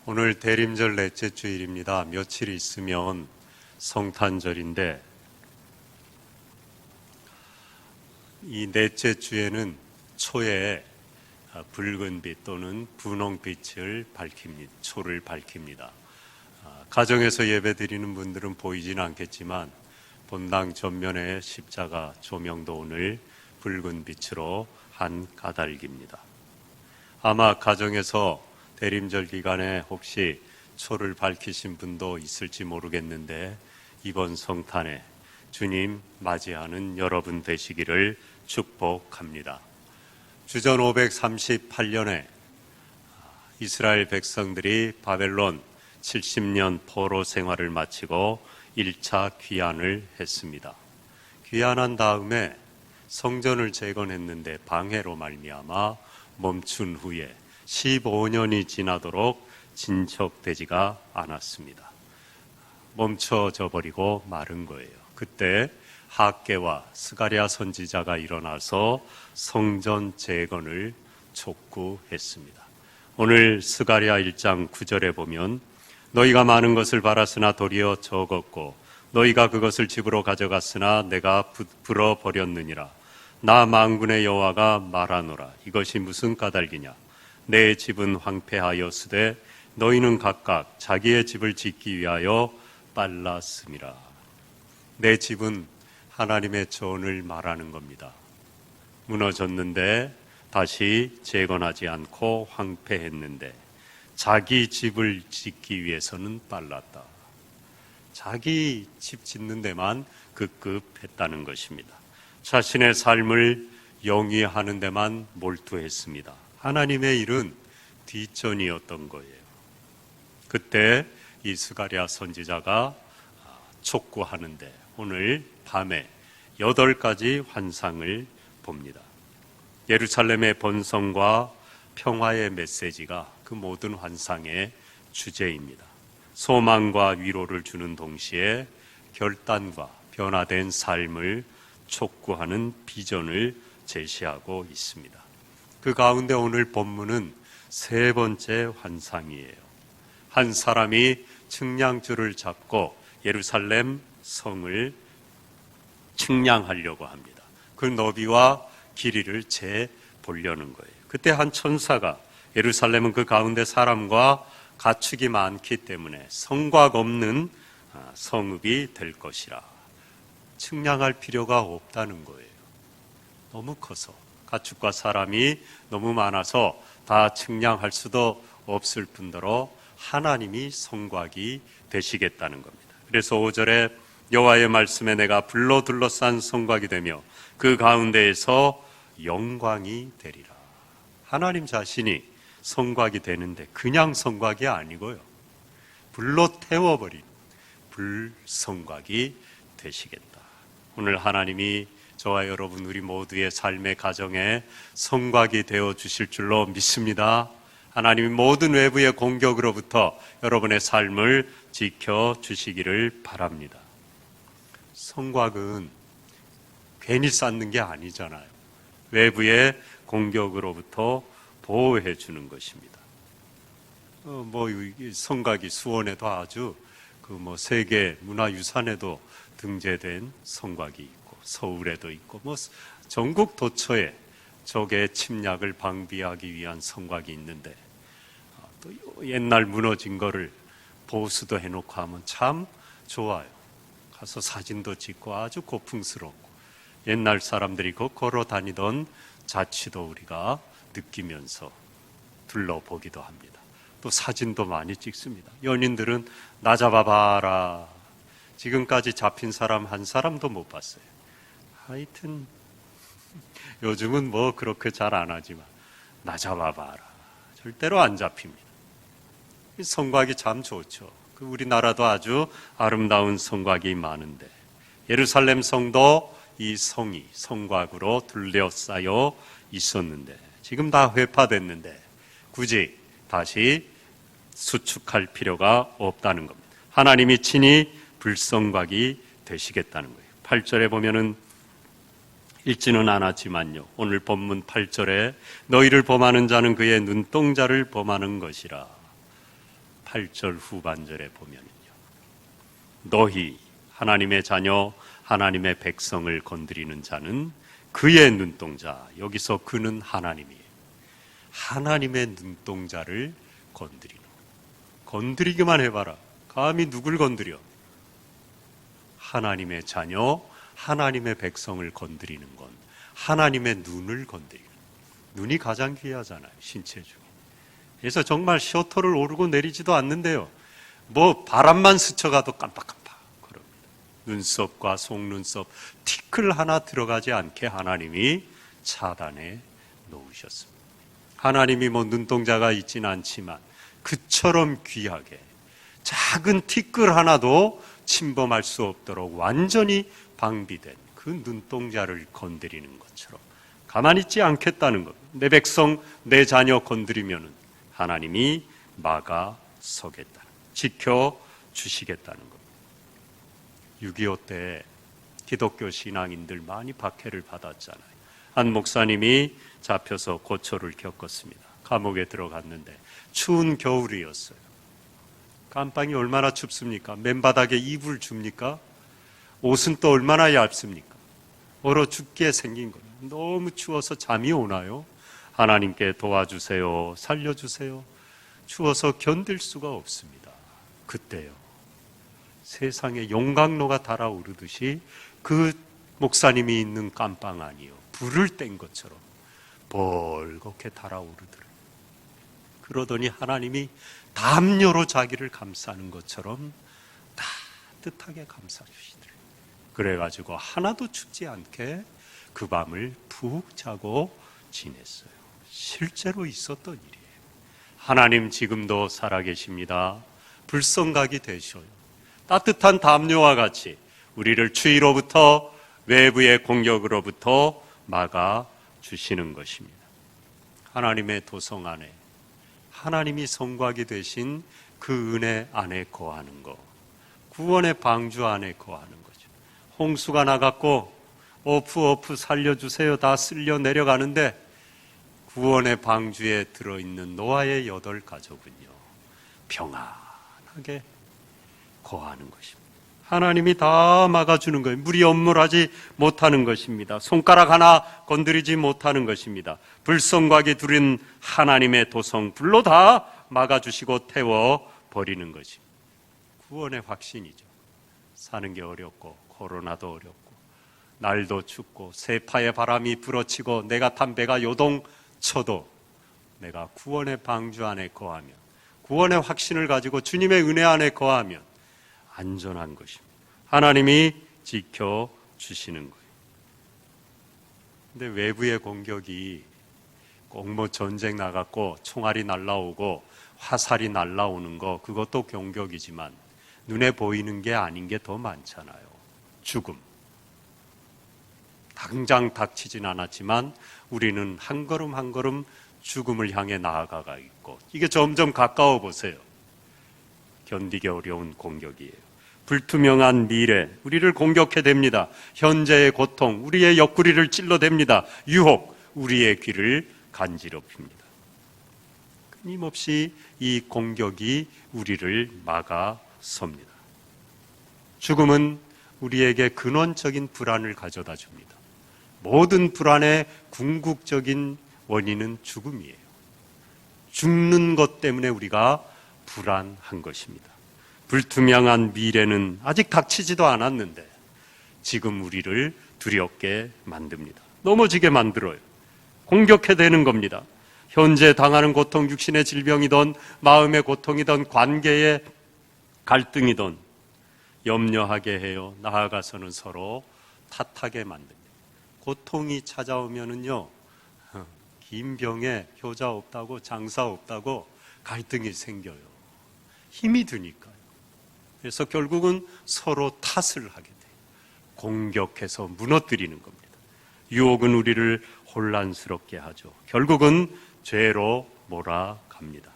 오늘 대림절 넷째 주일입니다. 며칠 있으면 성탄절인데 이 넷째 주에는 초에 붉은 빛 또는 분홍빛을 밝힙니다. 초를 밝힙니다. 가정에서 예배드리는 분들은 보이진 않겠지만 본당 전면에 십자가 조명도 오늘 붉은 빛으로 한 가닥입니다. 아마 가정에서 대림절 기간에 혹시 초를 밝히신 분도 있을지 모르겠는데 이번 성탄에 주님 맞이하는 여러분 되시기를 축복합니다. 주전 538년에 이스라엘 백성들이 바벨론 70년 포로 생활을 마치고 1차 귀환을 했습니다. 귀환한 다음에 성전을 재건했는데 방해로 말미암아 멈춘 후에 15년이 지나도록 진척되지가 않았습니다. 멈춰져 버리고 마른 거예요. 그때 학개와 스가랴 선지자가 일어나서 성전 재건을 촉구했습니다. 오늘 스가랴 1장 9절에 보면 너희가 많은 것을 바랐으나 도리어 적었고 너희가 그것을 집으로 가져갔으나 내가 불어버렸느니라. 나 만군의 여호와가 말하노라. 이것이 무슨 까닭이냐. 내 집은 황폐하였으되 너희는 각각 자기의 집을 짓기 위하여 빨랐음이라. 내 집은 하나님의 전을 말하는 겁니다. 무너졌는데 다시 재건하지 않고 황폐했는데 자기 집을 짓기 위해서는 빨랐다. 자기 집 짓는 데만 급급했다는 것입니다. 자신의 삶을 영위하는 데만 몰두했습니다. 하나님의 일은 뒷전이었던 거예요. 그때 이 스가랴 선지자가 촉구하는데 오늘 밤에 8가지 환상을 봅니다. 예루살렘의 번성과 평화의 메시지가 그 모든 환상의 주제입니다. 소망과 위로를 주는 동시에 결단과 변화된 삶을 촉구하는 비전을 제시하고 있습니다. 그 가운데 오늘 본문은 3번째 환상이에요. 한 사람이 측량줄을 잡고 예루살렘 성을 측량하려고 합니다. 그 너비와 길이를 재보려는 거예요. 그때 한 천사가 예루살렘은 그 가운데 사람과 가축이 많기 때문에 성곽 없는 성읍이 될 것이라. 측량할 필요가 없다는 거예요. 너무 커서. 가축과 사람이 너무 많아서 다 측량할 수도 없을 뿐더러 하나님이 성곽이 되시겠다는 겁니다. 그래서 5절에 여호와의 말씀에 내가 불로 둘러싼 성곽이 되며 그 가운데에서 영광이 되리라. 하나님 자신이 성곽이 되는데 그냥 성곽이 아니고요. 불로 태워버린 불성곽이 되시겠다. 오늘 하나님이 저와 여러분 우리 모두의 삶의 가정에 성곽이 되어 주실 줄로 믿습니다. 하나님이 모든 외부의 공격으로부터 여러분의 삶을 지켜 주시기를 바랍니다. 성곽은 괜히 쌓는 게 아니잖아요. 외부의 공격으로부터 보호해 주는 것입니다. 성곽이 수원에도 아주 세계 문화유산에도 등재된 성곽이 있고 서울에도 있고 전국 도처에 적의 침략을 방비하기 위한 성곽이 있는데 또 옛날 무너진 거를 보수도 해놓고 하면 참 좋아요. 가서 사진도 찍고 아주 고풍스럽고 옛날 사람들이 걸어 다니던 자취도 우리가 느끼면서 둘러보기도 합니다. 또 사진도 많이 찍습니다. 연인들은 나 잡아봐라. 지금까지 잡힌 사람 한 사람도 못 봤어요. 하여튼 요즘은 그렇게 잘 안 하지만 나 잡아봐라. 절대로 안 잡힙니다. 성곽이 참 좋죠. 우리나라도 아주 아름다운 성곽이 많은데 예루살렘 성도 이 성이 성곽으로 둘러싸여 있었는데 지금 다 회파됐는데 굳이 다시 수축할 필요가 없다는 겁니다. 하나님이 친히 불성곽이 되시겠다는 거예요. 8절에 보면은 읽지는 않았지만요. 오늘 본문 8절에 너희를 범하는 자는 그의 눈동자를 범하는 것이라. 8절 후반절에 보면은요. 너희 하나님의 자녀 하나님의 백성을 건드리는 자는 그의 눈동자, 여기서 그는 하나님이에요. 하나님의 눈동자를 건드리기만 해봐라. 감히 누굴 건드려? 하나님의 자녀 하나님의 백성을 건드리는 건 하나님의 눈을 건드리는, 눈이 가장 귀하잖아요, 신체 중에. 그래서 정말 셔터를 오르고 내리지도 않는데요, 뭐 바람만 스쳐가도 깜빡깜빡 그럽니다. 눈썹과 속눈썹 티끌 하나 들어가지 않게 하나님이 차단해 놓으셨습니다. 하나님이 뭐 눈동자가 있진 않지만 그처럼 귀하게 작은 티끌 하나도 침범할 수 없도록 완전히 방비된 그 눈동자를 건드리는 것처럼 가만히 있지 않겠다는 것. 내 백성, 내 자녀 건드리면은 하나님이 막아서겠다, 지켜주시겠다는 것. 6.25 때 기독교 신앙인들 많이 박해를 받았잖아요. 한 목사님이 잡혀서 고초를 겪었습니다. 감옥에 들어갔는데 추운 겨울이었어요. 감방이 얼마나 춥습니까? 맨바닥에 이불 줍니까? 옷은 또 얼마나 얇습니까? 얼어 죽게 생긴 거예요. 너무 추워서 잠이 오나요? 하나님께 도와주세요, 살려주세요. 추워서 견딜 수가 없습니다. 그때요, 세상에 용광로가 달아오르듯이 그 목사님이 있는 감방 안이요, 불을 뗀 것처럼 벌겋게 달아오르더래요. 그러더니 하나님이 담요로 자기를 감싸는 것처럼 따뜻하게 감싸주시더래요. 그래가지고 하나도 춥지 않게 그 밤을 푹 자고 지냈어요. 실제로 있었던 일이에요. 하나님 지금도 살아계십니다. 불성각이 되셔요. 따뜻한 담요와 같이 우리를 추위로부터, 외부의 공격으로부터 막아주시는 것입니다. 하나님의 도성 안에, 하나님이 성곽이 되신 그 은혜 안에 거하는 것, 구원의 방주 안에 거하는 거죠. 홍수가 나갔고 어프 살려주세요 다 쓸려 내려가는데 구원의 방주에 들어있는 노아의 8가족은요 평안하게 거하는 것입니다. 하나님이 다 막아주는 거예요. 물이 엄물하지 못하는 것입니다. 손가락 하나 건드리지 못하는 것입니다. 불성곽이 두른 하나님의 도성 불로 다 막아주시고 태워버리는 것입니다. 구원의 확신이죠. 사는 게 어렵고 코로나도 어렵고 날도 춥고 세파의 바람이 불어치고 내가 탄 배가 요동쳐도 내가 구원의 방주 안에 거하면, 구원의 확신을 가지고 주님의 은혜 안에 거하면 안전한 것입니다. 하나님이 지켜주시는 거예요. 근데 외부의 공격이 꼭 뭐 전쟁 나갔고 총알이 날라오고 화살이 날라오는 거, 그것도 공격이지만 눈에 보이는 게 아닌 게 더 많잖아요. 죽음. 당장 닥치진 않았지만 우리는 한 걸음 한 걸음 죽음을 향해 나아가고 있고, 이게 점점 가까워 보세요. 견디기 어려운 공격이에요. 불투명한 미래, 우리를 공격해댑니다. 현재의 고통, 우리의 옆구리를 찔러댑니다. 유혹, 우리의 귀를 간지럽힙니다. 끊임없이 이 공격이 우리를 막아섭니다. 죽음은 우리에게 근원적인 불안을 가져다 줍니다. 모든 불안의 궁극적인 원인은 죽음이에요. 죽는 것 때문에 우리가 불안한 것입니다. 불투명한 미래는 아직 닥치지도 않았는데 지금 우리를 두렵게 만듭니다. 넘어지게 만들어요. 공격해대는 겁니다. 현재 당하는 고통, 육신의 질병이든 마음의 고통이든 관계의 갈등이든 염려하게 해요. 나아가서는 서로 탓하게 만듭니다. 고통이 찾아오면은요, 긴 병에 효자 없다고, 장사 없다고 갈등이 생겨요. 힘이 드니까요. 그래서 결국은 서로 탓을 하게 돼요. 공격해서 무너뜨리는 겁니다. 유혹은 우리를 혼란스럽게 하죠. 결국은 죄로 몰아갑니다.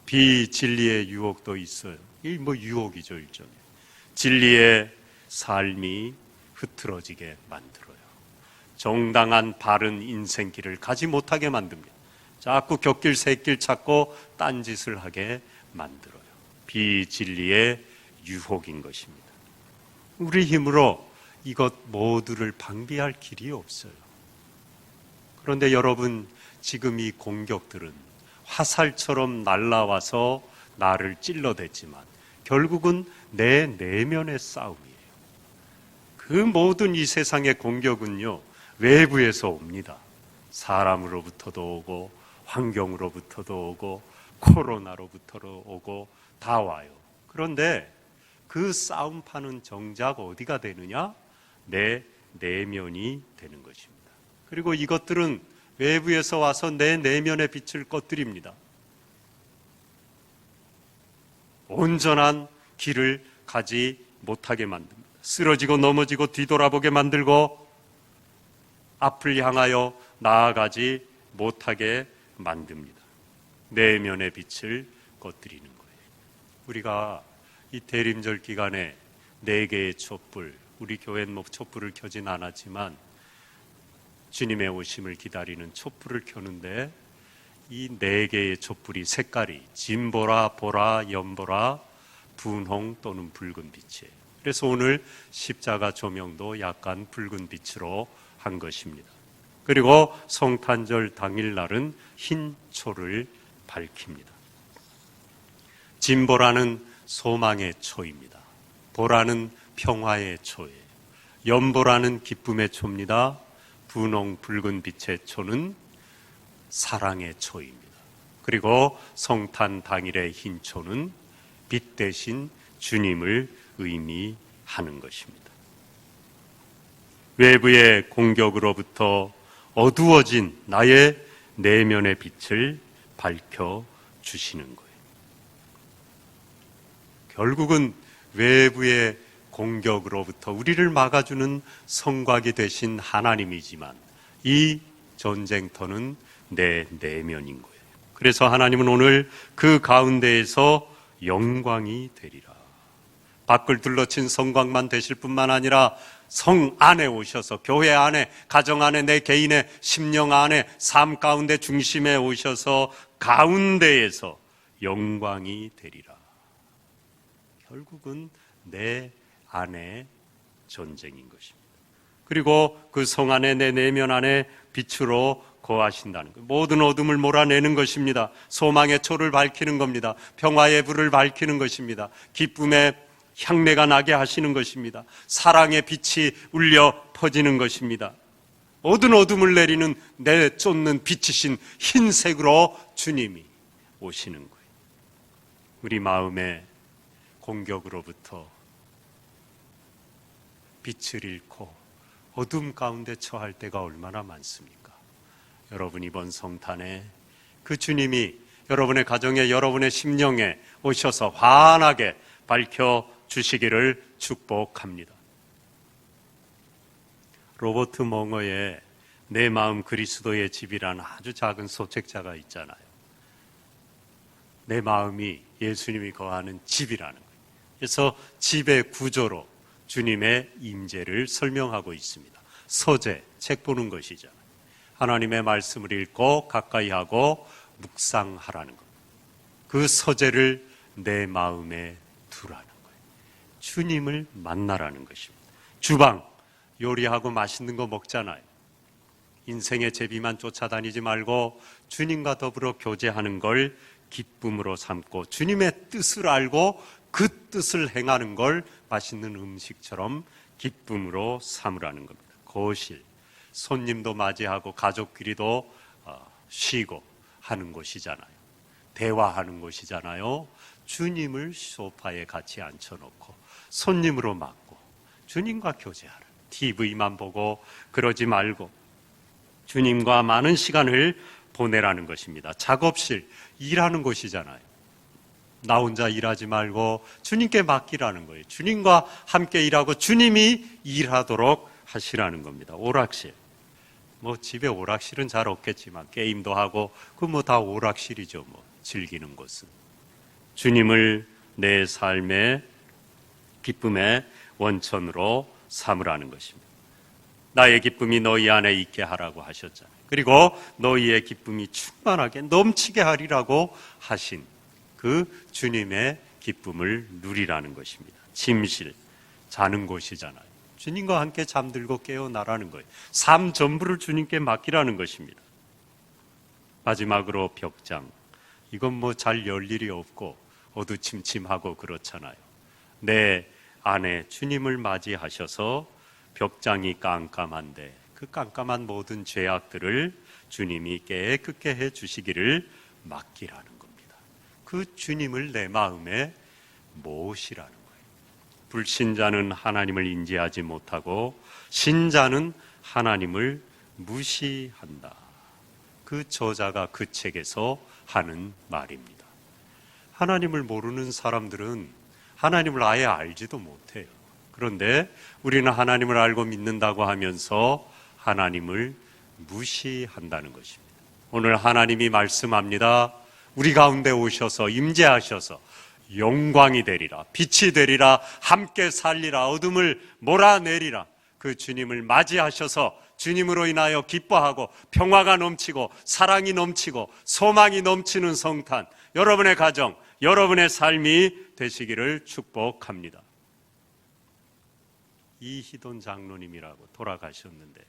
비진리의 유혹도 있어요. 이 뭐 유혹이죠, 일종의. 진리의 삶이 흐트러지게 만들어요. 정당한 바른 인생길을 가지 못하게 만듭니다. 자꾸 곁길 새길 찾고 딴짓을 하게 만들어요. 비진리의 유혹인 것입니다. 우리 힘으로 이것 모두를 방비할 길이 없어요. 그런데 여러분, 지금 이 공격들은 화살처럼 날아와서 나를 찔러댔지만 결국은 내 내면의 싸움이에요. 그 모든 이 세상의 공격은요, 외부에서 옵니다. 사람으로부터도 오고 환경으로부터도 오고 코로나로부터도 오고 다 와요. 그런데 그 싸움판은 정작 어디가 되느냐? 내 내면이 되는 것입니다. 그리고 이것들은 외부에서 와서 내 내면의 빛을 꺼뜨립니다. 온전한 길을 가지 못하게 만듭니다. 쓰러지고 넘어지고 뒤돌아보게 만들고 앞을 향하여 나아가지 못하게 만듭니다. 내면의 빛을 꺼뜨리는 거예요. 우리가 이 대림절 기간에 4개의 촛불, 우리 교회는 뭐 촛불을 켜진 않았지만 주님의 오심을 기다리는 촛불을 켜는데 이 4개의 촛불이 색깔이 진보라, 보라, 연보라, 분홍 또는 붉은 빛이에요. 그래서 오늘 십자가 조명도 약간 붉은 빛으로 한 것입니다. 그리고 성탄절 당일날은 흰 초를 밝힙니다. 진보라는 소망의 초입니다. 보라는 평화의 초예요. 연보라는 기쁨의 초입니다. 분홍 붉은 빛의 초는 사랑의 초입니다. 그리고 성탄 당일의 흰 초는 빛 대신 주님을 의미하는 것입니다. 외부의 공격으로부터 어두워진 나의 내면의 빛을 밝혀주시는 거예요. 결국은 외부의 공격으로부터 우리를 막아주는 성곽이 되신 하나님이지만 이 전쟁터는 내 내면인 거예요. 그래서 하나님은 오늘 그 가운데에서 영광이 되리라. 밖을 둘러친 성곽만 되실 뿐만 아니라 성 안에 오셔서 교회 안에, 가정 안에, 내 개인의 심령 안에, 삶 가운데 중심에 오셔서 가운데에서 영광이 되리라. 결국은 내 안의 전쟁인 것입니다. 그리고 그 성 안에, 내 내면 안에 빛으로 거하신다는 것. 모든 어둠을 몰아내는 것입니다. 소망의 초를 밝히는 겁니다. 평화의 불을 밝히는 것입니다. 기쁨의 향내가 나게 하시는 것입니다. 사랑의 빛이 울려 퍼지는 것입니다. 모든 어둠을 내리는 내쫓는 빛이신 흰색으로 주님이 오시는 거예요. 우리 마음의 공격으로부터 빛을 잃고 어둠 가운데 처할 때가 얼마나 많습니까? 여러분, 이번 성탄에 그 주님이 여러분의 가정에, 여러분의 심령에 오셔서 환하게 밝혀주시기를 축복합니다. 로버트 멍어의 내 마음 그리스도의 집이라는 아주 작은 소책자가 있잖아요. 내 마음이 예수님이 거하는 집이라는 거예요. 그래서 집의 구조로 주님의 임재를 설명하고 있습니다. 서재, 책 보는 것이잖아요. 하나님의 말씀을 읽고 가까이 하고 묵상하라는 것. 그 서재를 내 마음에 두라는 거예요. 주님을 만나라는 것입니다. 주방, 요리하고 맛있는 거 먹잖아요. 인생의 제비만 쫓아다니지 말고 주님과 더불어 교제하는 걸 기쁨으로 삼고 주님의 뜻을 알고 그 뜻을 행하는 걸 맛있는 음식처럼 기쁨으로 삼으라는 겁니다. 거실, 손님도 맞이하고 가족끼리도 쉬고 하는 곳이잖아요. 대화하는 곳이잖아요. 주님을 소파에 같이 앉혀놓고 손님으로 맞고 주님과 교제하라. TV만 보고 그러지 말고 주님과 많은 시간을 보내라는 것입니다. 작업실, 일하는 곳이잖아요. 나 혼자 일하지 말고 주님께 맡기라는 거예요. 주님과 함께 일하고 주님이 일하도록 하시라는 겁니다. 오락실, 뭐 집에 오락실은 잘 없겠지만 게임도 하고 그 뭐 다 오락실이죠. 뭐 즐기는 곳은 주님을 내 삶의 기쁨의 원천으로 삼으라는 것입니다. 나의 기쁨이 너희 안에 있게 하라고 하셨잖아요. 그리고 너희의 기쁨이 충만하게 넘치게 하리라고 하신 그 주님의 기쁨을 누리라는 것입니다. 침실, 자는 곳이잖아요. 주님과 함께 잠들고 깨어나라는 거예요. 삶 전부를 주님께 맡기라는 것입니다. 마지막으로 벽장. 이건 뭐 잘 열 일이 없고 어두침침하고 그렇잖아요. 내 안에 주님을 맞이하셔서 벽장이 깜깜한데 그 깜깜한 모든 죄악들을 주님이 깨끗게 해 주시기를 맡기라는 겁니다. 그 주님을 내 마음에 모시라는 거예요. 불신자는 하나님을 인지하지 못하고 신자는 하나님을 무시한다. 그 저자가 그 책에서 하는 말입니다. 하나님을 모르는 사람들은 하나님을 아예 알지도 못해요. 그런데 우리는 하나님을 알고 믿는다고 하면서 하나님을 무시한다는 것입니다. 오늘 하나님이 말씀합니다. 우리 가운데 오셔서 임재하셔서 영광이 되리라, 빛이 되리라, 함께 살리라, 어둠을 몰아내리라. 그 주님을 맞이하셔서 주님으로 인하여 기뻐하고 평화가 넘치고 사랑이 넘치고 소망이 넘치는 성탄, 여러분의 가정, 여러분의 삶이 되시기를 축복합니다. 이희돈 장로님이라고 돌아가셨는데요.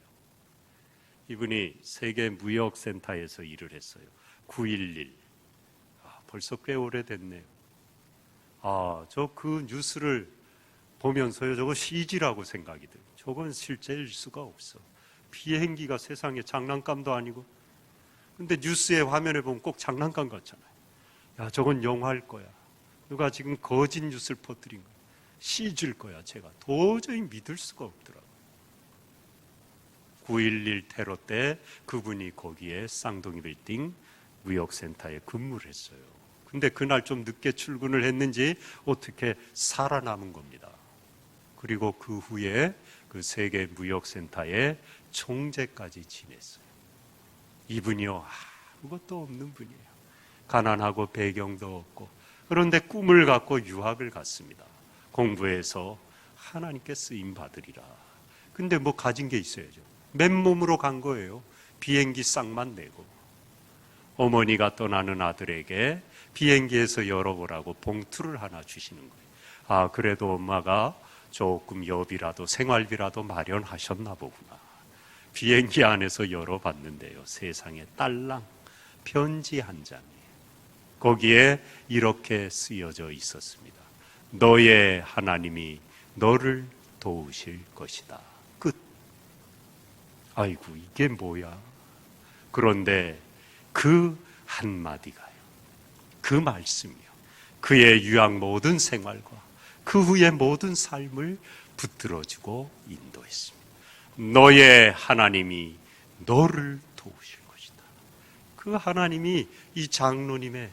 이분이 세계무역센터에서 일을 했어요. 9.11. 벌써 꽤 오래됐네요. 저 그 뉴스를 보면서요, 저거 CG라고 생각이 들어요. 저건 실제일 수가 없어. 비행기가 세상에 장난감도 아니고. 근데 뉴스의 화면에 보면 꼭 장난감 같잖아요. 야, 저건 영화일 거야. 누가 지금 거짓 뉴스를 퍼뜨린 거야. CG일 거야. 제가 도저히 믿을 수가 없더라고요. 9.11 테러 때 그분이 거기에 쌍둥이 빌딩 무역센터에 근무를 했어요. 근데 그날 좀 늦게 출근을 했는지 어떻게 살아남은 겁니다. 그리고 그 후에 그 세계 무역센터의 총재까지 지냈어요. 이분이요, 아무것도 없는 분이에요. 가난하고 배경도 없고. 그런데 꿈을 갖고 유학을 갔습니다. 공부해서 하나님께 쓰임 받으리라. 근데 뭐 가진 게 있어야죠. 맨몸으로 간 거예요. 비행기 싹만 내고. 어머니가 떠나는 아들에게 비행기에서 열어보라고 봉투를 하나 주시는 거예요. 그래도 엄마가 조금 여비라도 생활비라도 마련하셨나 보구나. 비행기 안에서 열어봤는데요, 세상에 딸랑 편지 한 장이에요. 거기에 이렇게 쓰여져 있었습니다. 너의 하나님이 너를 도우실 것이다. 끝. 아이고, 이게 뭐야? 그런데 그 한마디가요, 그 말씀이요, 그의 유학 모든 생활과 그 후의 모든 삶을 붙들어주고 인도했습니다. 너의 하나님이 너를 도우실 것이다. 그 하나님이 이 장로님의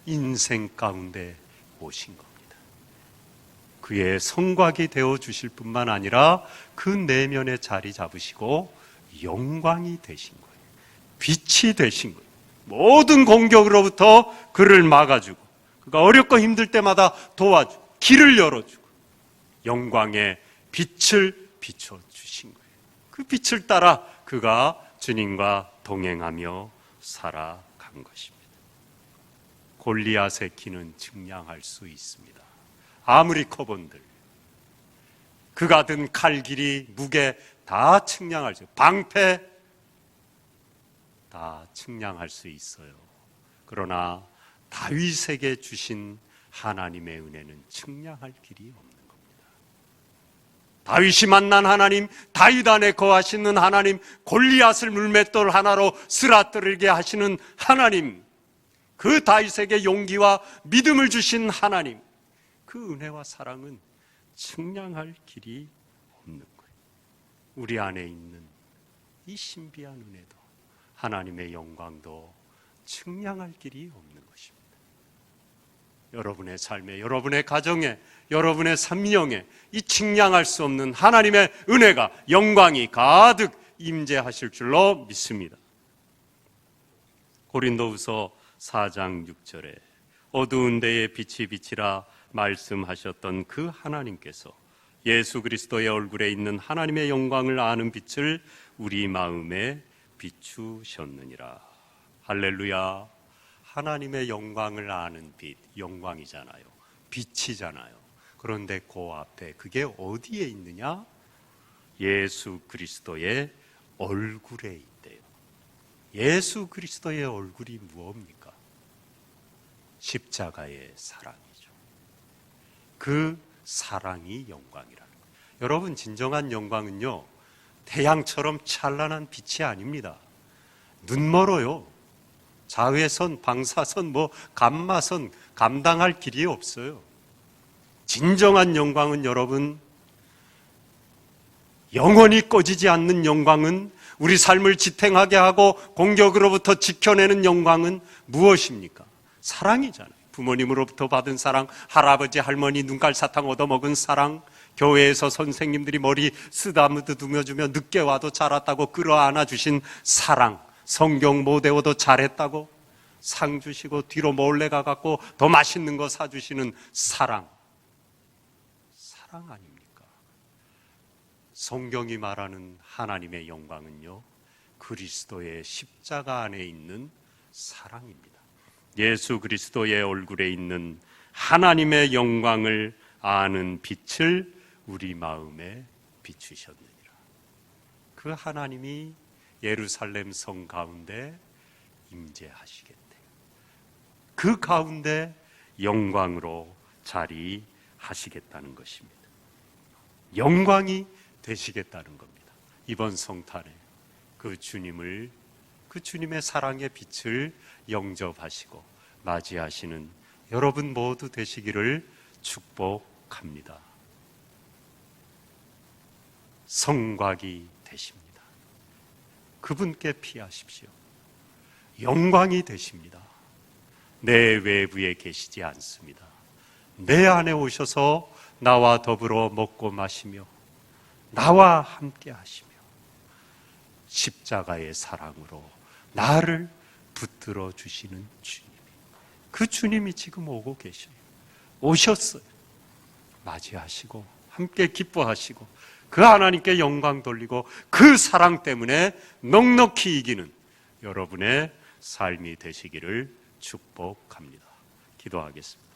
인생 가운데 오신 겁니다. 그의 성곽이 되어주실 뿐만 아니라 그 내면에 자리 잡으시고 영광이 되신 거예요. 빛이 되신 거예요. 모든 공격으로부터 그를 막아주고, 그가 어렵고 힘들 때마다 도와주고 길을 열어주고 영광의 빛을 비춰주신 거예요. 그 빛을 따라 그가 주님과 동행하며 살아간 것입니다. 골리앗의 키는 측량할 수 있습니다. 아무리 커본들 그가 든 칼 길이, 무게 다 측량할 수 있어요. 방패 다 측량할 수 있어요. 그러나 다윗에게 주신 하나님의 은혜는 측량할 길이 없는 겁니다. 다윗이 만난 하나님, 다윗 안에 거하시는 하나님, 골리앗을 물맷돌 하나로 쓰러뜨리게 하시는 하나님, 그 다윗에게 용기와 믿음을 주신 하나님, 그 은혜와 사랑은 측량할 길이 없는 거예요. 우리 안에 있는 이 신비한 은혜도 하나님의 영광도 측량할 길이 없는 것입니다. 여러분의 삶에, 여러분의 가정에, 여러분의 삼령에 이 측량할 수 없는 하나님의 은혜가, 영광이 가득 임재하실 줄로 믿습니다. 고린도후서 4장 6절에 어두운 데에 빛이 비치라 말씀하셨던 그 하나님께서 예수 그리스도의 얼굴에 있는 하나님의 영광을 아는 빛을 우리 마음에 비추셨느니라. 할렐루야. 하나님의 영광을 아는 빛, 영광이잖아요. 빛이잖아요. 그런데 그 앞에 그게 어디에 있느냐? 예수 그리스도의 얼굴에 있대요. 예수 그리스도의 얼굴이 무엇입니까? 십자가의 사랑이죠. 그 사랑이 영광이라는 거예요. 여러분, 진정한 영광은요, 태양처럼 찬란한 빛이 아닙니다. 눈 멀어요. 자외선, 방사선, 감마선 감당할 길이 없어요. 진정한 영광은 여러분, 영원히 꺼지지 않는 영광은, 우리 삶을 지탱하게 하고 공격으로부터 지켜내는 영광은 무엇입니까? 사랑이잖아요. 부모님으로부터 받은 사랑, 할아버지 할머니 눈깔 사탕 얻어먹은 사랑, 교회에서 선생님들이 머리 쓰다듬어주며 늦게 와도 잘 왔다고 끌어안아 주신 사랑, 성경 못 외워도 잘했다고 상 주시고 뒤로 몰래 가갖고 더 맛있는 거 사주시는 사랑, 사랑 아닙니까? 성경이 말하는 하나님의 영광은요, 그리스도의 십자가 안에 있는 사랑입니다. 예수 그리스도의 얼굴에 있는 하나님의 영광을 아는 빛을 우리 마음에 비추셨느니라. 그 하나님이 예루살렘 성 가운데 임재하시겠대요. 그 가운데 영광으로 자리하시겠다는 것입니다. 영광이 되시겠다는 겁니다. 이번 성탄에 그 주님을, 그 주님의 사랑의 빛을 영접하시고 맞이하시는 여러분 모두 되시기를 축복합니다. 성곽이 되십니다. 그분께 피하십시오. 영광이 되십니다. 내 외부에 계시지 않습니다. 내 안에 오셔서 나와 더불어 먹고 마시며 나와 함께 하시며 십자가의 사랑으로 나를 붙들어 주시는 주님, 그 주님이 지금 오고 계셔요. 오셨어요. 맞이하시고 함께 기뻐하시고 그 하나님께 영광 돌리고 그 사랑 때문에 넉넉히 이기는 여러분의 삶이 되시기를 축복합니다. 기도하겠습니다.